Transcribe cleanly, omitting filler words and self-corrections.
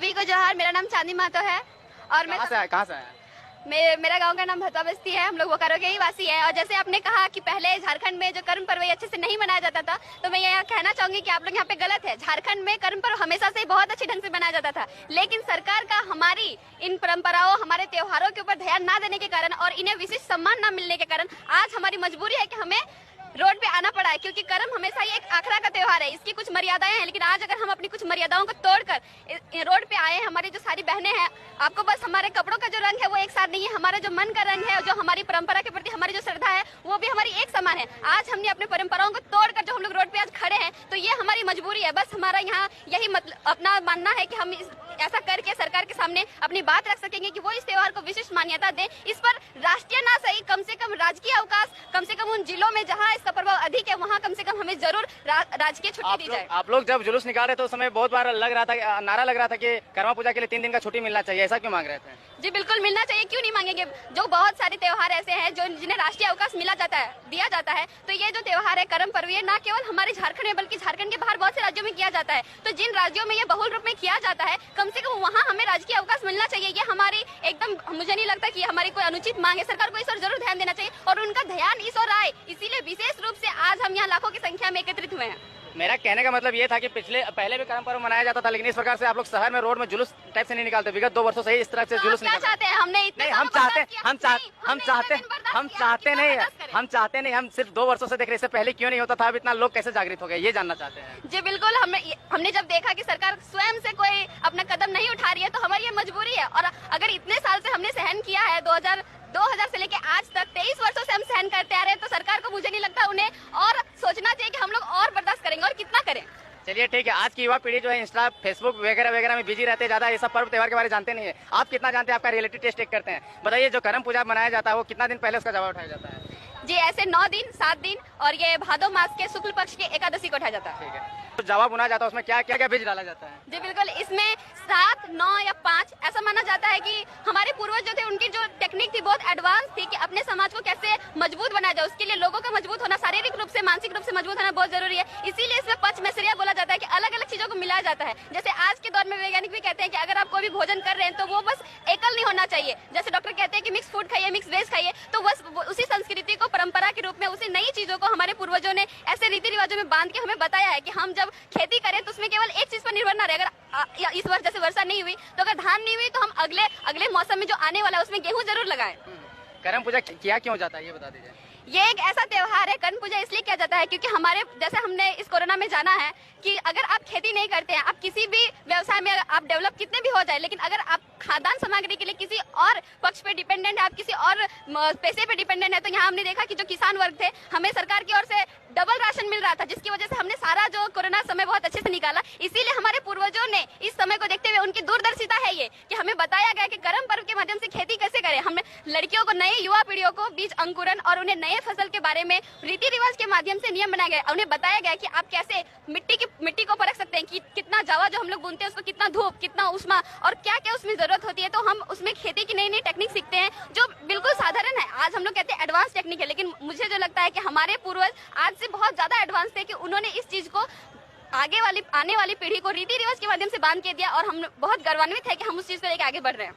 सभी को जोहार। मेरा नाम चांदी महतो है और मैं कहाँ से है? मेरा गांव का नाम भतवा बस्ती है। हम लोग बोकारो के ही वासी है। और जैसे आपने कहा कि पहले झारखंड में जो कर्म पर्व अच्छे से नहीं मनाया जाता था, तो मैं यहाँ कहना चाहूंगी कि आप लोग यहाँ पे गलत है। झारखंड में कर्म पर्व हमेशा से बहुत अच्छे ढंग से मनाया जाता था, लेकिन सरकार का हमारी इन परंपराओं, हमारे त्योहारों के ऊपर ध्यान न देने के कारण और इन्हें विशिष्ट सम्मान न मिलने के कारण आज हमारी मजबूरी है कि हमें रोड पे आना पड़ा है। क्योंकि कर्म हमेशा ही एक आखड़ा का त्योहार है, इसकी कुछ मर्यादाएं हैं, लेकिन आज अगर हम अपनी कुछ मर्यादाओं को तोड़कर रोड पे आए हैं, हमारी जो सारी बहनें हैं, आपको बस हमारे कपड़ों का जो रंग है वो एक साथ नहीं है, हमारा जो मन का रंग है, जो हमारी परंपरा के प्रति हमारी जो श्रद्धा है वो भी हमारी एक समान है। आज हमने अपनी परंपराओं को तोड़कर जो हम लोग रोड पे आज खड़े हैं, तो ये हमारी मजबूरी है। बस हमारा यहाँ यही मतलब अपना मानना है कि हम ऐसा करके सरकार के सामने अपनी बात रख सकेंगे कि वो इस त्योहार को विशिष्ट मान्यता दे। इस पर राष्ट्रीय ना सही, कम से कम राजकीय अवकाश, कम से कम उन जिलों में जहाँ इसका प्रभाव अधिक है वहाँ कम से कम हमें जरूर राजकीय छुट्टी दी जाए। आप लोग जब जुलूस निकाल रहे थे उस समय बहुत बार नारा लग रहा था कि कर्मा पूजा के लिए 3 दिन का छुट्टी मिलना चाहिए, ऐसा क्यों मांग रहे थे? जी बिल्कुल मिलना चाहिए, क्यों नहीं मांगेंगे। जो बहुत सारे त्योहार ऐसे हैं जो जिन्हें राष्ट्रीय अवकाश दिया जाता है, तो ये जो त्योहार है कर्म पर्व, ये न केवल हमारे झारखंड में बल्कि झारखंड के बाहर बहुत से राज्यों में किया जाता है। तो जिन राज्यों में ये बहुल रूप में किया जाता है, कम से कम वहाँ हमें राजकीय अवकाश मिलना चाहिए। ये हमारी एकदम, मुझे नहीं लगता कि हमारी कोई अनुचित मांग है। सरकार को इस ओर जरूर ध्यान देना चाहिए और उनका ध्यान इस ओर आए, इसीलिए विशेष रूप से आज हम यहाँ लाखों की संख्या में एकत्रित हुए हैं। मेरा कहने का मतलब ये था कि पहले भी कर्म पर्व मनाया जाता था, लेकिन इस प्रकार से आप लोग शहर में रोड में जुलूस टाइप से नहीं निकालते। विगत 2 वर्षों से ही इस तरह से जुलूस क्या चाहते हैं? हमने नहीं, हम चाहते नहीं, हम सिर्फ 2 वर्षों से देख रहे। इससे पहले क्यों नहीं होता था? अब इतना लोग कैसे जागृत हो गए, ये जानना चाहते हैं। जी बिल्कुल, हमने जब देखा कि सरकार स्वयं से कोई अपना कदम नहीं उठा रही है, तो हमारी ये मजबूरी है। और अगर इतने साल से हमने सहन किया है, 2000 से लेके आज तक 23 वर्षों से हम सहन करते आ रहे हैं, तो सरकार को मुझे नहीं लगता उन्हें और सोचना चाहिए कि हम लोग और बर्दाश्त करेंगे और कितना करें। चलिए ठीक है, आज की युवा पीढ़ी जो है इंस्टा, फेसबुक वगैरह वगैरह में बिजी रहते हैं, ज्यादा ये सब पर्व त्योहार के बारे में जानते नहीं है। आप कितना जानते हैं? आपका रियलिटी टेस्ट एक करते हैं। बताइए, जो कर्म पूजा मनाया जाता है वो कितना दिन पहले उसका जवाब उठाया जाता है? जी ऐसे 9 दिन 7 दिन और ये भादो मास के शुक्ल पक्ष के एकादशी को उठाया जाता है। ठीक है, तो जवा बुना जाता है, उसमें क्या क्या बीज डाला जाता है? जी बिल्कुल, इसमें 7, 9 या 5 ऐसा माना जाता है कि हमारे पूर्वज जो थे उनकी जो टेक्निक थी बहुत एडवांस थी कि अपने समाज को कैसे मजबूत बनाया जाए। उसके लिए लोगों का मजबूत होना, शारीरिक रूप से मानसिक रूप से मजबूत होना बहुत जरूरी है। इसीलिए इसमें पंचमेश्वरिया बोला जाता है कि अलग अलग चीजों को मिलाया जाता है। जैसे आज के दौर में वैज्ञानिक भी कहते हैं कि अगर आप कोई भी भोजन कर रहे हैं तो वो बस एकल नहीं होना चाहिए। जैसे डॉक्टर कहते हैं कि मिक्स फूड खाइए, मिक्स वेज खाइए, तो बस उसी संस्कृति को परंपरा के रूप में, उसी नई चीजों को हमारे पूर्वजों ने ऐसे रीति रिवाजों में बांध के हमें बताया है कि हम जब खेती करें तो उसमें केवल एक चीज पर निर्भर ना रहे। अगर इस वर्ष जैसे वर्षा नहीं हुई तो अगर धान नहीं हुई तो हम अगले मौसम में जो आने वाला है उसमें गेहूं जरूर लगाएं। कर्म पूजा किया क्यों जाता है, ये बता दीजिए। ये एक ऐसा त्योहार है, कर्म पूजा इसलिए किया जाता है क्योंकि हमारे, जैसे हमने इस कोरोना में जाना है कि अगर आप खेती नहीं करते हैं, आप किसी भी व्यवसाय में आप डेवलप कितने भी हो जाए, लेकिन अगर आप खाद्यान्न सामग्री के लिए किसी और पक्ष पे डिपेंडेंट है, आप किसी और पैसे पे डिपेंडेंट है, तो यहाँ हमने देखा कि जो किसान वर्ग थे, हमें सरकार की ओर से डबल राशन मिल रहा था, जिसकी वजह से हमने सारा जो कोरोना समय बहुत अच्छे से निकाला। इसीलिए हमारे पूर्वजों ने इस समय को देखते हुए, उनकी दूरदर्शिता है ये कि हमें बताया गया कि कर्म पर्व के माध्यम से खेती कैसे करें। हमने लड़कियों को, नए युवा पीढ़ियों को बीज अंकुरन और उन्हें नए फसल के बारे में रीति रिवाज के माध्यम से नियम बनाया गया। उन्हें बताया गया कि आप कैसे मिट्टी को परख सकते हैं कि कितना जावा जो हम लोग बुनते हैं उसको कितना धूप, कितना उष्मा और क्या क्या उसमें जरूरत होती है। तो हम उसमें खेती की नई नई टेक्निक सीखते हैं जो बिल्कुल साधारण है। आज हम लोग कहते हैं एडवांस टेक्निक है, लेकिन मुझे जो लगता है कि हमारे पूर्वज आज से बहुत ज्यादा एडवांस थे कि उन्होंने इस चीज को आने वाली पीढ़ी को रीति रिवाज के माध्यम से बांध के दिया और हम बहुत गौरवान्वित है कि हम उस चीज को लेकर आगे बढ़ रहे हैं।